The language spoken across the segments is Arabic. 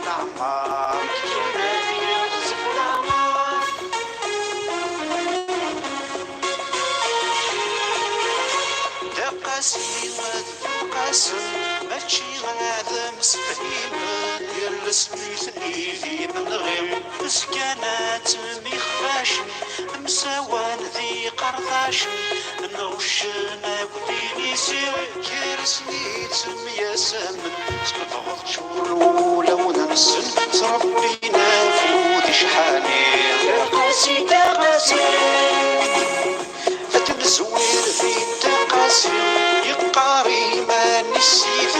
العمار قاسي قاسم ماشي غادا مسفهيم ديال سميتني لي من غير مسكانات ميخفاش مساوان ذي قرضاش نوشنا وديني سير كير سميت مياسم سبضغط شولو لو ننسن ربينا فودي شحالي قاسي تنزوير في التقاسي يقاري ما نسيتي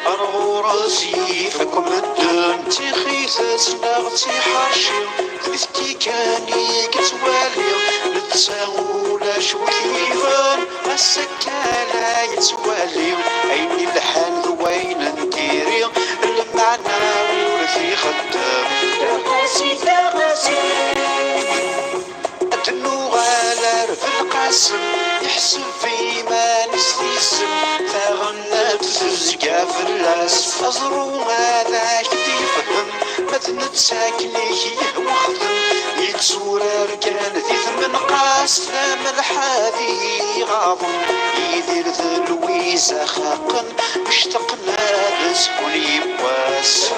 أرغو راسي فكم الدم تخيث سنغتي حرشي ثبتي كاني كتوالي نتساولا شوكيفان السكالة يتوالي عيني الحان ذوين نديري المعنى ورثي خدام تقاسي النغالر في القاسم يحسب فيما نستيسم تغنى تزقى في اللاس أزرو هذا يفهم مثل تساكنيه يهوخدم يتسورر كان ذي ثمن قاس ثام الحادي غاضم يدير ذلويزة خاقا اشتقنا بسكن يبواس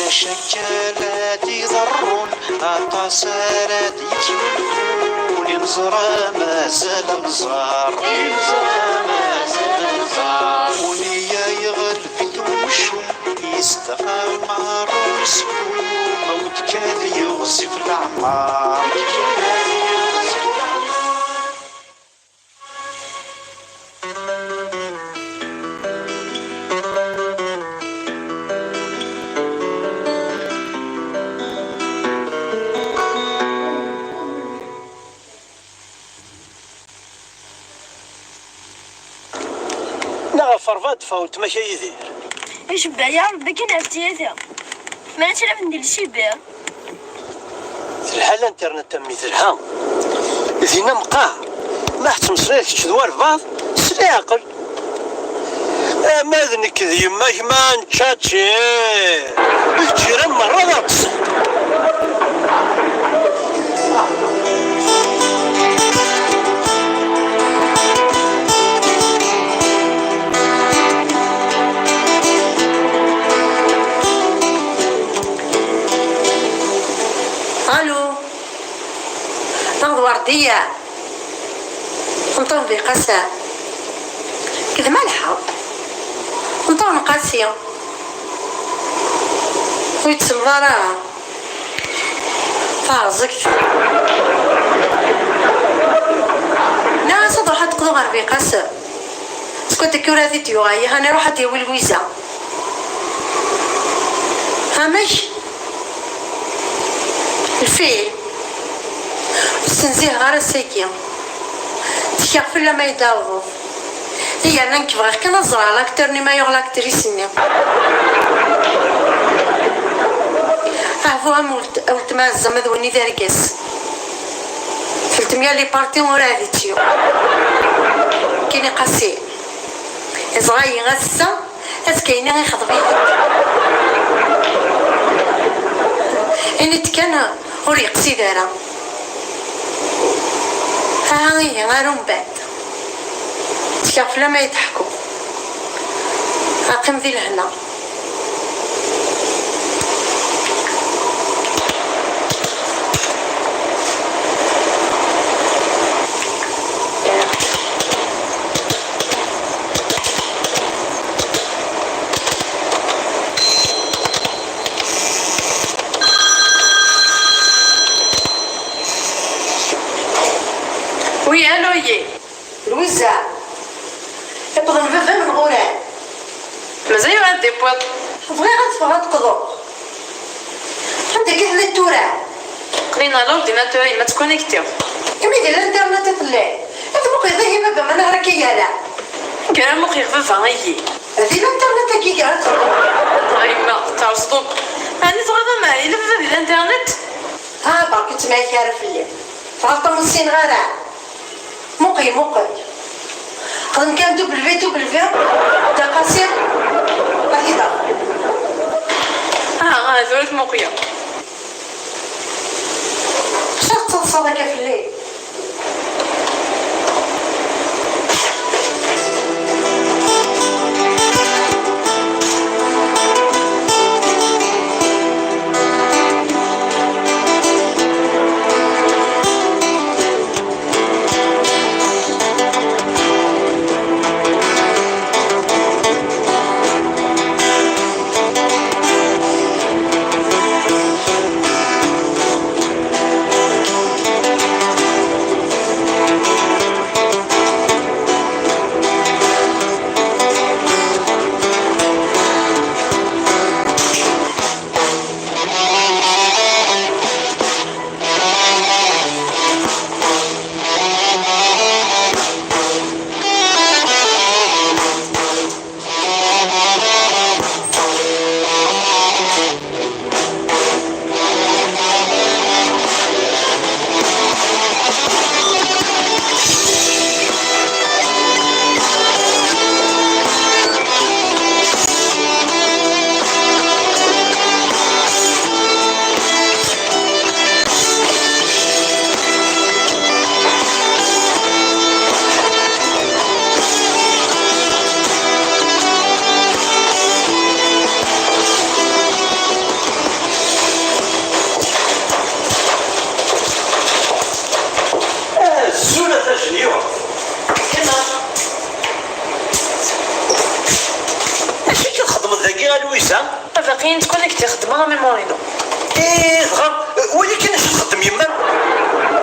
شكالات يضرون الطسالات يتولون ينزر ما زال نزار ونيا يغلب ومشهم يستغمر ويسكون موت كان يوصف الأعمار فرفات فوت ماشي يدير ايش بع يا ربي كي نعرفتي هذا ما نعرف ندير شي بيع تلحى الانترنت تمي تلحى ذينا مقاع ما حتم صريت تشدوار بعض سري عقل ما ذنك ذي ما نتشاتشي الجيران مرة ناقص الو ناخذ وردية نطون بقسا كذا مالحة نطون قاسية ويتسم ضراها فازكت لا صدر حد قضو غربي قسا سكوت كوراتي تيوغاية هاني روحت يوي الويزا هامش الفيل استنزيه غير الساكين تكاف لا ما يداوض هي انا نكبغي كان نزرع لاكترني ما يغ لاكتريسني عفوا مولت معزة مذوني داركس فلت ميا لي بارتي ورا ديتيو كيني قاسي صغير غسة اسكيني غير خضبي اني تكن وريق سيدارا ها هي غير من بعد تكاف لما يضحكوا اقيم ذي لهنا وي الوي لويزا يبغى نفذ من غوران مازال غادي بوط بغي غتفغ تقضو عندك هنا التورا قرينا لورديناتور ما تكونيكتيو كما يدير الانترنت طلع هذا مقيض هي بابا ما نهرك يالا كان مقيض فاغي هذه الانترنت كي قالت ايما تاع صدق انا تغضى معايا الا في الانترنت ها باقي تسمعي كارف الليل فاطمه السين غير موقي قد كان دوبل في دا قاسم زولت موقية شاف تصدق في الليل باقيين تكون لك تخدمها من مورينو ايه ولكن اش تخدم يما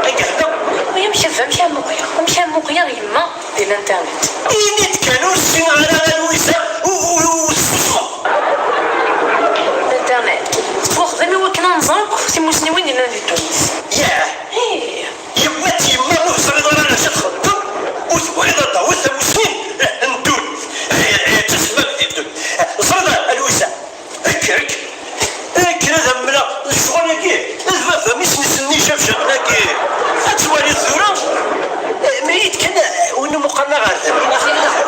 قاعده وهي مشى موقية يما ديال الانترنت ايه كانوا السين على لويسا الانترنت تبغى خدمي وكنا نزرق سي مسنوين ديال تونس ياه ايه يما نهزر انا اش تخدم وتبغي تعوز مسنين ندون تسمى بدون صرنا لويسا هكاك هذا ملا الشغل كي ما فهميش نسني شاف شغلك اتوالي الزوره مريت كان وين مقرنا غير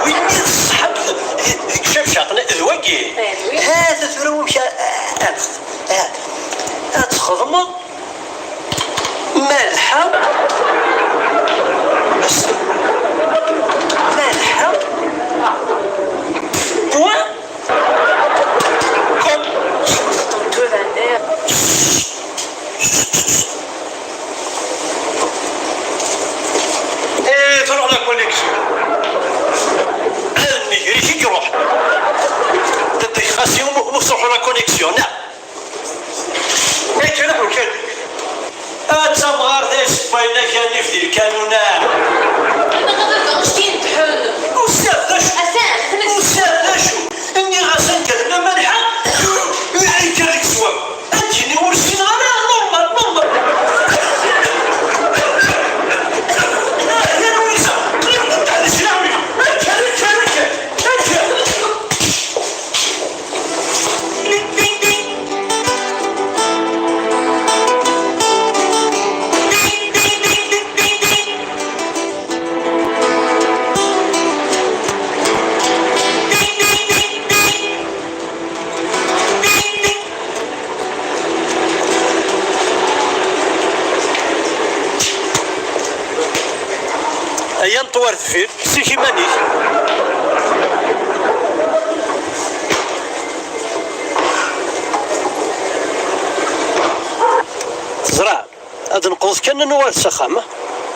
وين الصحاب شاف شغلنا ذواكي هذا ثورة ومشى تخدم مالحه مالحه بوان تروح لا كونيكسيون نجري شي يروح تدخاسيون مصروح لا كونيكسيون نعم كان وكان تمغار داش باينا كان في الكانون نعم نقدر نشتي تحل وساف شو اني غاسن كذا مالحه يعيك هذيك السواب انتيني ورسينا انا نورمال يا لويسا هذا شنو ايام طوار فين سيكي مانيش زرع هذا نقوص كان نوال السخامة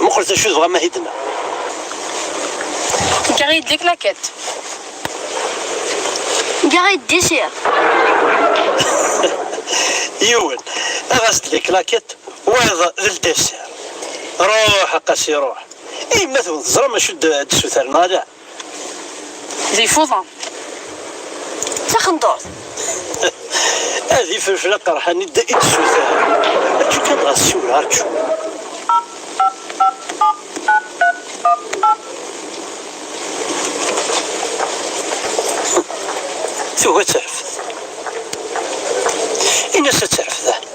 ما قلت شو تبغى ما هيدنا قريت لك لاكيت قريت ديسير يون غسل لك لاكيت وهذا الدسر روح قاسي روح اي مثلا الزرع ما شد السوثر ناجع زي فوضى تخندور هذه فلفله قرحه نبدا السوثر ارجو كان غسول ارجو ثم تعرف إن ستعرف ذا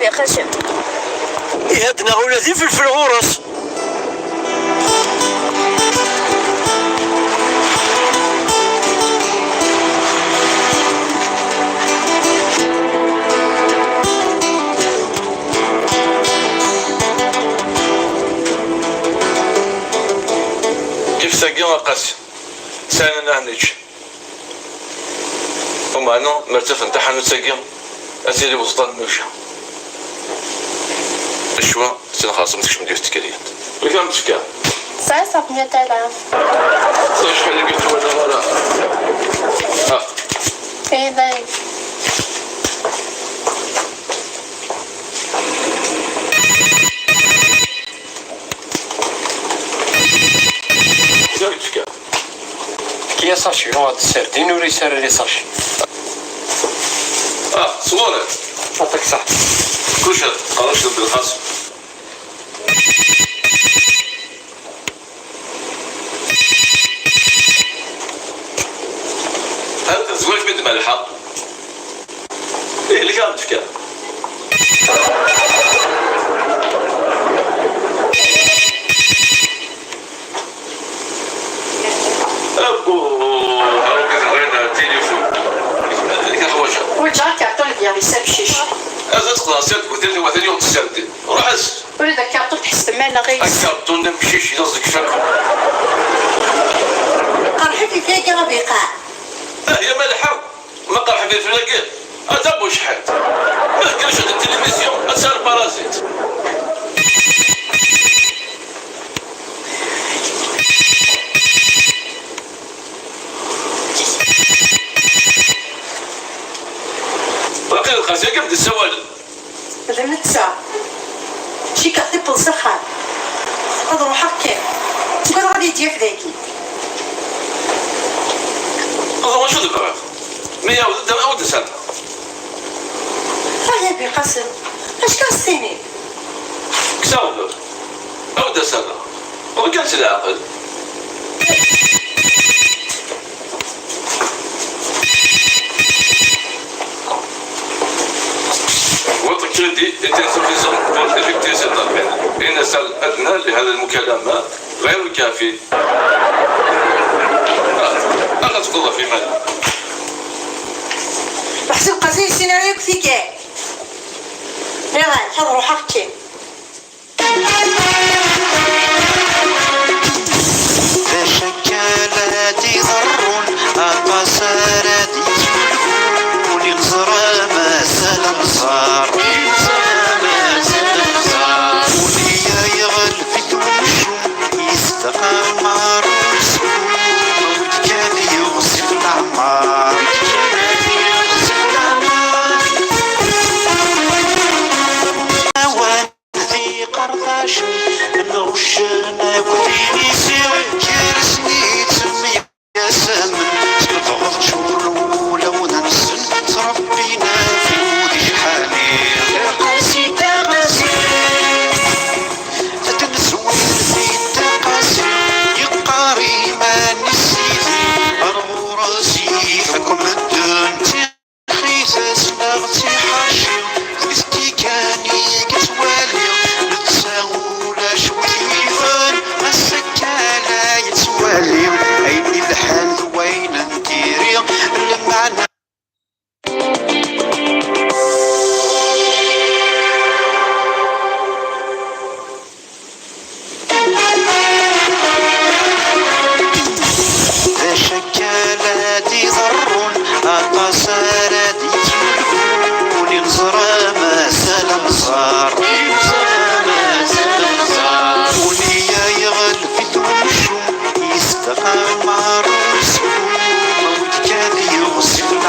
يا خشب. يهدنا غولاتي فلفل غورس. كيف ساقيون قاسي سانا نعنيش ومعنا مرتف نتاحنا ساقيون أسيري وسطان نوشا الشوا سنخاصم تكش مدير تكاليات وكام تفكا Ça, ça peut être là. شحال اللي قلت وانا ورا ايه ده؟ شحال تفكا كي ساشي هاد السردين وري سار لي ساشي. صغورة عطاك صح. كلش قراش بالخاص هذا زواج بنت ملحة ايه اللي كانت تفكا ورجعت كارتون ديالي ساب شيش. هذا تقدر سيرت وثاني وثاني يوم تسردي رأس ولد الكارتون تحس بمعنى غير. الكرتون نمشي شي قصدك شكو قرحي في فيك غبيقة. هي مالحة ما قرح في الفلاكين أتابو شحال ما كانش هاد التلفزيون أسار بارازيت باقي الخاسية كم السوالف هذا نتسع. شي كارتي بلصخان. هذا روحك كيف. تقول غادي يدير في ذاكي. هذا شو ذكرى مية ود سنة يا بي قاسم اش كاستيني كساولو ود سنة وكانش العقل وقت جدي انتنسفيزون pour effectuer cet appel. إن سال أدنى لهذا المكالمة غير كافي. أنا تقول في ماذا؟ بحسب قاسم السيناريو كثيك. يلا حضر روحك كيف. شكالاتي ضر القصارات يسولفون الغزرة ما سلم صار وليا يغلفت ومشوم يستقمر ويسكون كان يغسل العمار في قرطاش نغشنا وفيني سوى جرسني تسمي يا سمن تضغط شهور ولو ننسن تربينا في ودي شحالي يا قاسي تقاسي تتنسون في التقاسي يقاري ما نسيتي أرغو راسي حكم الدن تخيث سنغتي حاشي خلصتي كاني كتوالي نتساول شويفان السكالة يتوالي عيني الحال وين نديري المعنى شكالاتي ضر القصارات يسولفون الغزرة ما سلم صار وليا يغلفت ومشوم يستقمر ويسكون وكان يغسل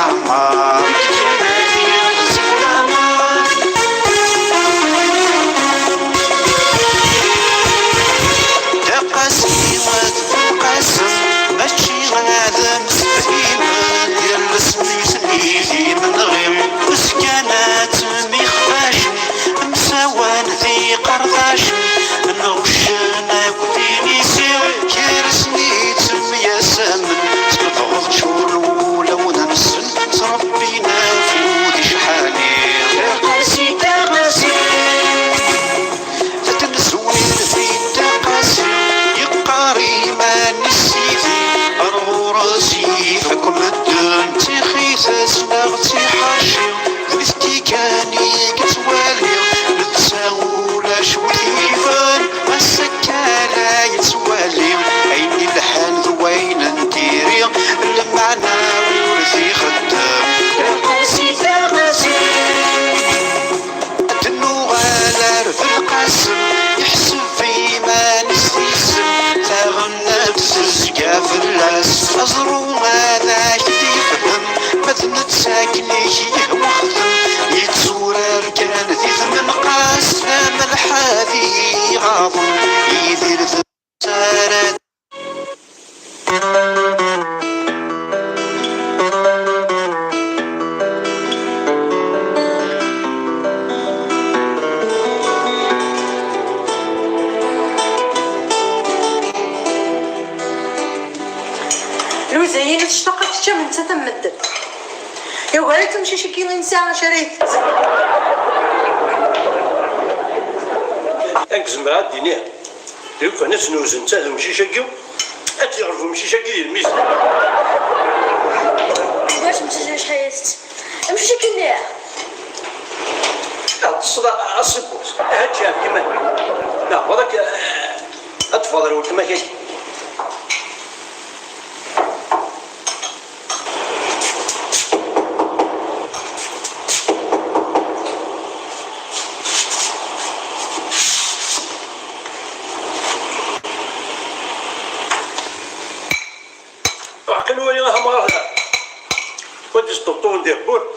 أزرو ماذا يفهم مثل تساكني وخدم يتزورر كان ذي ثمن قاسم الحادي غاضم يدير ثسارات لويزا هي اللي تشتاق تشتا من نتا تمدد يا وغالي تمشي شي كيلو نساء شريت أنكزم راه دينيه لو كان سنوز نتا نمشي شاكيو أتعرفوا مشي شاكي الميز واش مشي شحال امشي شكل ليها الصدى الصبوس هاد شاف كما لا هذاك أتفضل وكما كاين عقلوا لي راها مغرقة ودي الطبطون ديال بور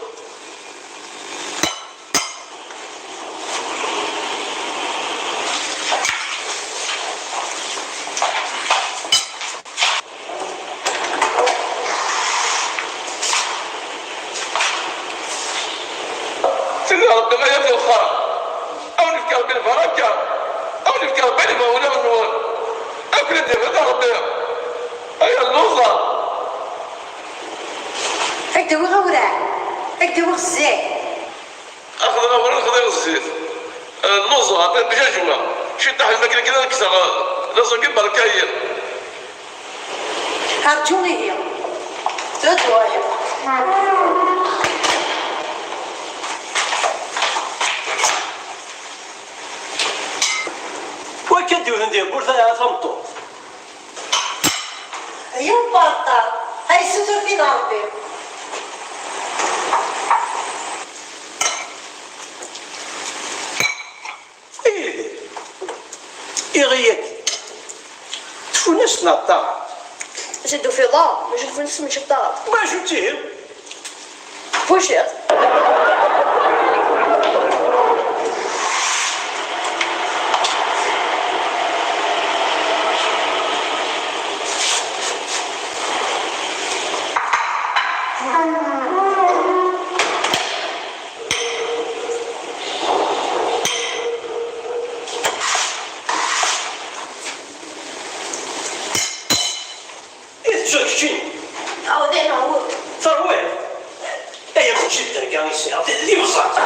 سيدي ربي ما يبني الخرا او نفكر بالبركه او نفكر بالمولى والنور اكل الدم ربي هيا اللوزه هكدا وغورا هكدا وغزاي اخذنا ورا نخذ الزيت اللوزه بجاجوه شي طاح الماكله كذا نكسر لازم كيف بركايه هرجوني هي تدوي وكديو ندير بور ثلاثة ثمطو هي مبطل هاي ستر في ربي إغيك تفونس نطاع جدو في دار باش نفلس من الدار ما شفتيه واش شكشين عاودين نعود ثروات أي من جدا كان يصير اللي وصلت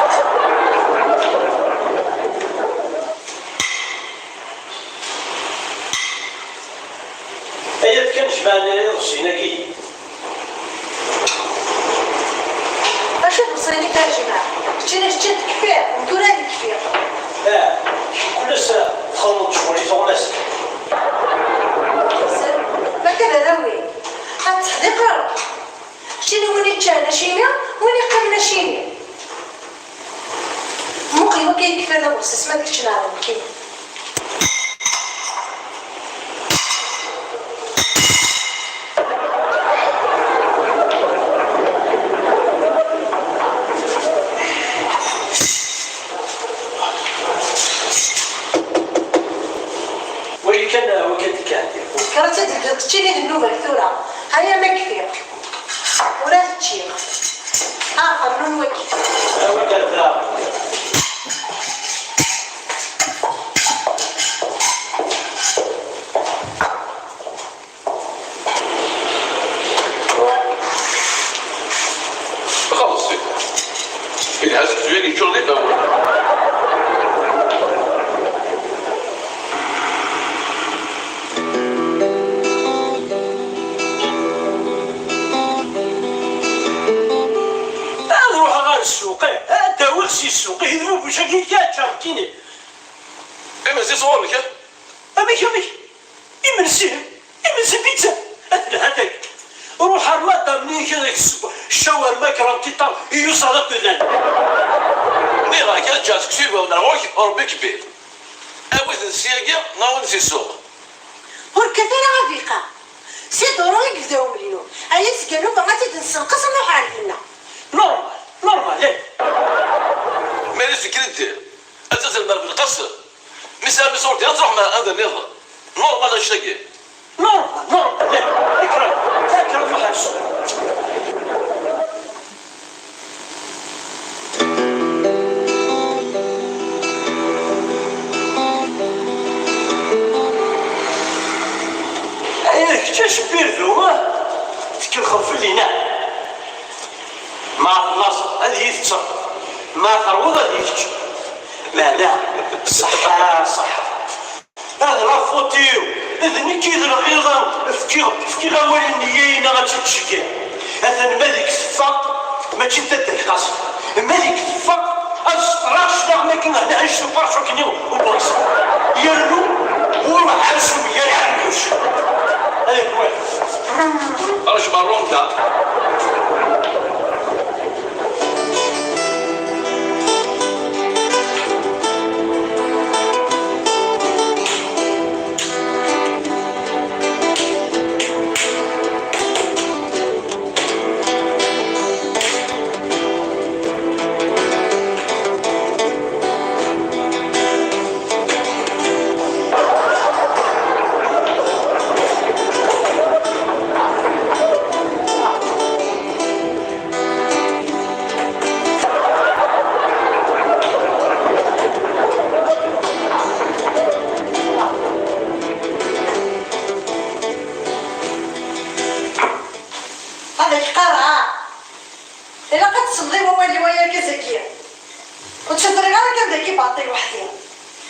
أي كانش معنا رصيناكي اشوف بصريني ترجمة شتينا شتيت كفاية ودوراني كفاية كل سنة تخلط شغلي ثغناس ما كذا روي هتصدق شتينا وين تشانا شيميا وين قمنا شيميا مقلي وكي كفاية نوص ما ديكش نعرف كي كانت تشيلي النوبة الثورة هيا ما كفير ولا تشيل آخر نون وكيف خلص اللي هزت فيني شغلي بأول السوق هذا ورسي السوق يذوب بشكل شاركيني اما زي صور لك امي يمنسيه بيتزا هذاك روح الرمادة منين كذا الشاورما كرامتي طال يوصلك لنا منين راك جاتك سيبه ونروح ربي كبير اوز السياقة ناول نسي السوق هركا ثاني غفيقة سي دورو يقداو مليون ايا سكانو باغا تنسنقص نروح عندنا نورمال نورمال ياك مانيش كريت اساس المال بالقصر مسا صورتي تروح مع هذا النظام نورمال اشتكي نورمال نورمال ياك اكرم ما حاش كاش بيردو تكلخو في اللينا ما خلاص هذه تتصرف ما تروض هذه تكشف لا لا صح صح هذا لا فوتيو اذن كيد الغيظة فكي غاولي النيين غتشكي هذا الملك صفا ما تشتتك قصر الملك صفا الصراش دا ما كنا هنا نشوف برشو كنيو وبرص يرنو وروح عرسو يا العموش هذيك واحد اش مارون دا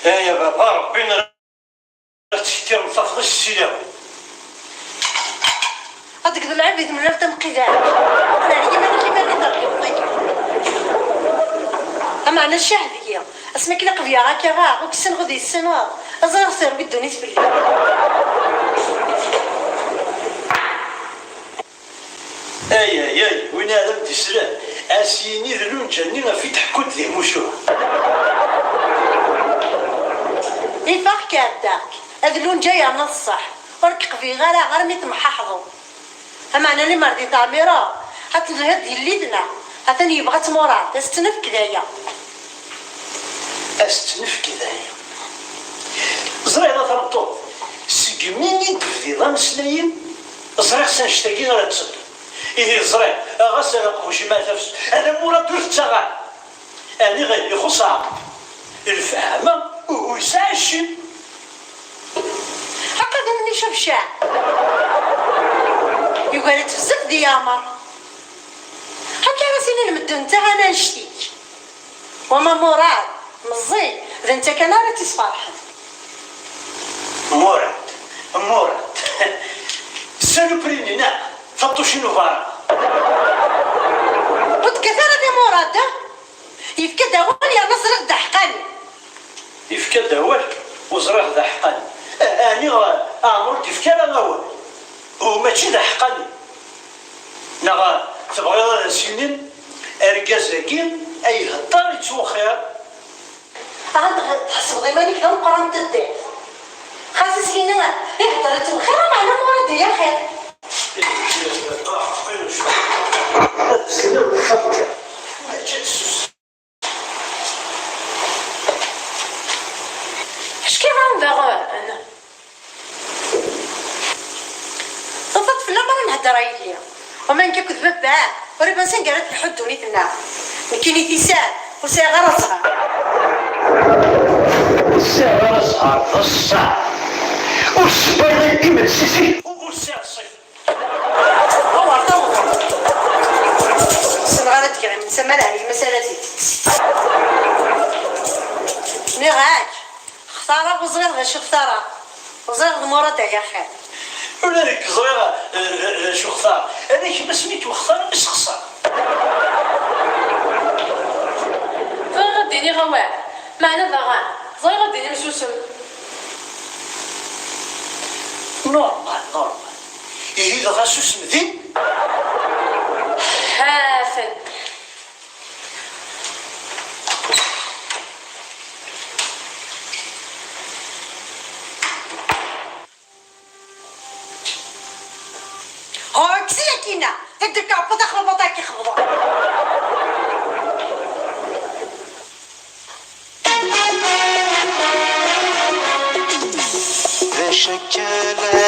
يا بابا ربنا تشتي مصفص السياو هذيك العبيد من الارض مقيدة انا اللي ما نقدر اما انا الشهديه اسمك لي قبيا هكا غا وكسن غدي السنه ازغر سير بدوني تبلي اي وين هذا بدي سلام اسيني ذلون جنين في تحكوت ذي مشوه يفاق كاداك اذلون جايه من الصح وركق في غير ميت مححضو اما انا اللي مرضي طاميره حتى الهد يليدنا حتى يبغى تمورات استنف كدايا استنف كدايا زرينا ثمطو سقميني تفدي ضم سنين زريق سنشتاقين ولا تصدق إذا زريق غسل وشي ما تفس انا مورا درت تغال اني غير يخصها الفهمه ويساشي هكذا مني شوف شاع يقول تفزك ديامر هكا راسيني نمدو انت انا نشتيك وما مراد مزي اذا انت كان راه تسفرحن مراد سالو برينينا فطو شنو فارا وتكثر دي مراد يفكد داول يا نصر دحقاني يفكد داول وزريح دحقاني اني امر تفكر الاول وماشي دحقاني نغا تبغي سنين اركازاكين اي هضر يتوخير عاد تحسب ضيماني كذا مقرن تدي خاص سكينه يهضر الخير معنا مراد يا خير اش كيف غنبغي انا صفت في المره نهضر عليا وما نكذب باه وريبا سين قالت الحدوني تنا كايني تيسال وصغار صغار الساعة صغار الصعب والسبايا كيما السيسي والساعة الصيف هو عطاو الصغار تكلم نسمى لها هي مسألة ملي غاك خسارة وصغير غير خسارة وصغير مورا تاع خير ولا ديك صغيرة شو خسارة هذيك ما سميتو خسارة بس خسارة غديني غواه معنا ضغان صغير غديني مسوسم نورمال إذا غاسوس مذين حافل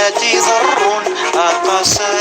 ولادي ضرون أقاسا